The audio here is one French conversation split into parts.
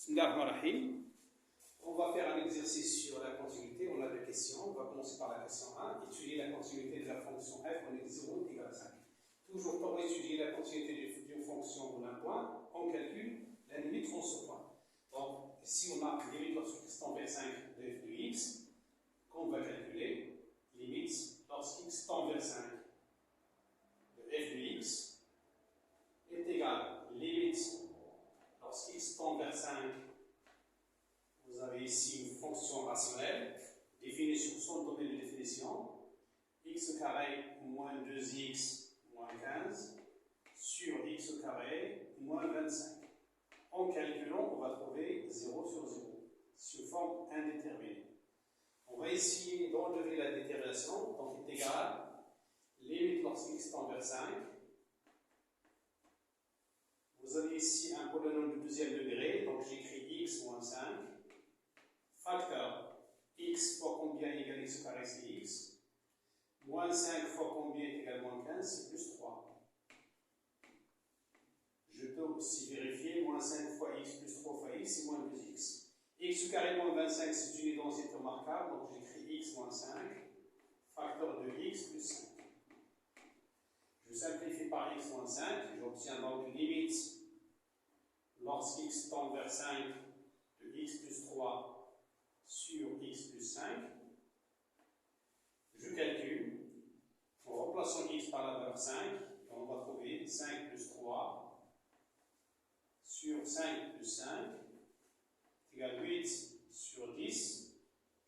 Bismillahirrahmanirrahim. On va faire un exercice sur la continuité. On a deux questions. On va commencer par la question 1. Étudier la continuité de la fonction f en x0 égale à 5. Toujours pour étudier la continuité d'une fonction d'un point, on calcule la limite en ce point. Donc, si on a une limite lorsque x tend vers 5 de f de x, qu'on va calculer, limite lorsqu'x tend vers 5 de f de x est égal limite lorsqu'x tend vers 5. Vous avez ici une fonction rationnelle définie sur son domaine de définition, x carré moins 2x moins 15 sur x carré moins 25. En calculant, on va trouver 0 sur 0, sous forme indéterminée. On va essayer d'enlever la détermination, donc est égal limite lorsqu'x tend vers 5. Vous avez ici un polynôme de deuxième degré, donc j'écris x moins 5. Facteur x fois combien égale x carré, c'est x. Moins 5 fois combien est égal moins 15, c'est plus 3. Je peux aussi vérifier, moins 5 fois x plus 3 fois x, c'est moins 2x. X carré moins 25, c'est une identité remarquable, donc j'écris x moins 5, facteur de x plus 5. Je simplifie par x moins 5, j'obtiens donc une limite lorsqu'x tend vers 5 de x plus 3 sur x plus 5. Je calcule, en remplaçant x par la valeur 5, on va trouver 5 plus 3 sur 5 plus 5 égale 8 sur 10.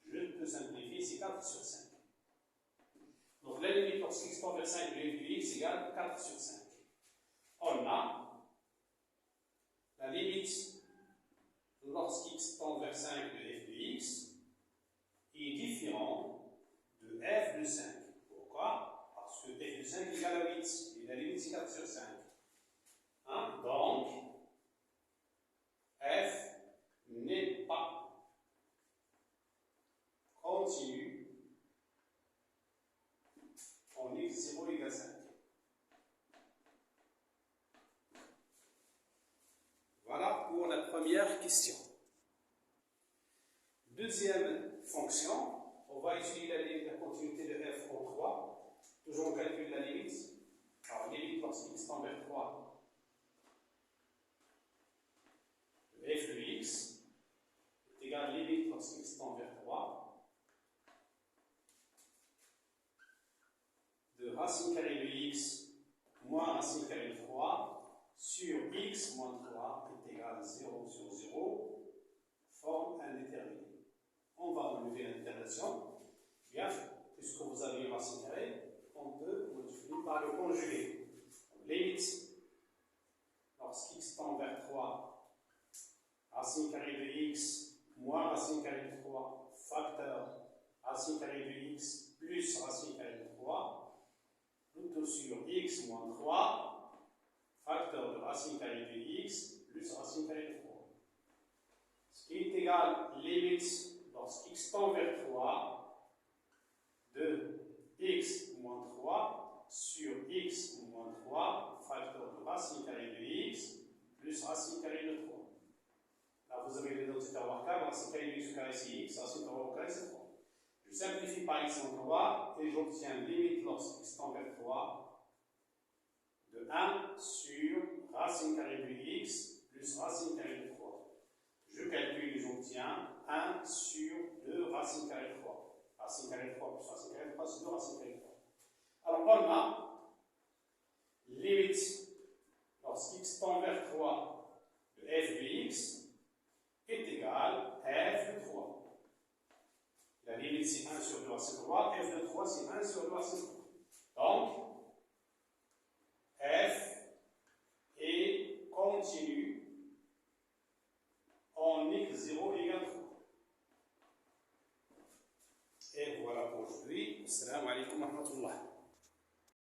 Je peux simplifier, c'est 4 sur 5. Donc la limite lorsqu'x tend vers 5 de f de x égale 4 sur 5. On a la limite lorsqu'x tend vers 5 de f de x est différent de f de 5. Pourquoi? Parce que f de 5 égale à 8 et la limite c'est 4 sur 5. Hein? Donc, f n'est pas continu en x0 égale 5. Voilà pour la première question. Deuxième fonction, on va étudier la continuité de f en 3. Toujours on calcule la limite. Alors, limite lorsqu'x tend vers 3 de f de x est égal limite lorsqu'x tend vers 3 de racine carrée de x moins racine carrée de 3 sur x moins 3 est égal à 0 sur 0, forme indéterminée. On va enlever l'indétermination. Bien, puisque vous avez une racine carrée, on peut multiplier par le conjugué. Limite, lorsqu'x tend vers 3, racine carrée de x moins racine carrée de 3, facteur racine carrée de x plus racine carrée de 3, tout sur x moins 3, facteur de racine carrée de x plus racine carrée de 3. Ce qui est égal limite lorsqu'x tend vers 3 de x moins 3 sur x moins 3, facteur de racine carrée de x plus racine carrée de 3. Là, vous avez l'identité remarquable, racine carrée de x carré c'est x, racine carrée c'est 3. Je simplifie par x en 3 et j'obtiens limite lorsqu'x tend vers 3 de 1 sur racine carrée de x plus racine carrée de 3. Je calcule et j'obtiens 1 sur 2 racine carrée de 3. Racine carrée de 3 plus racine carrée de 3, c'est 2 racine carrée de 3. Alors, on a limite lorsqu'x tend vers 3 de f de x est égal à f de 3. La limite c'est 1 sur 2 racine 3, f de 3 c'est 1 sur 2 racine 3.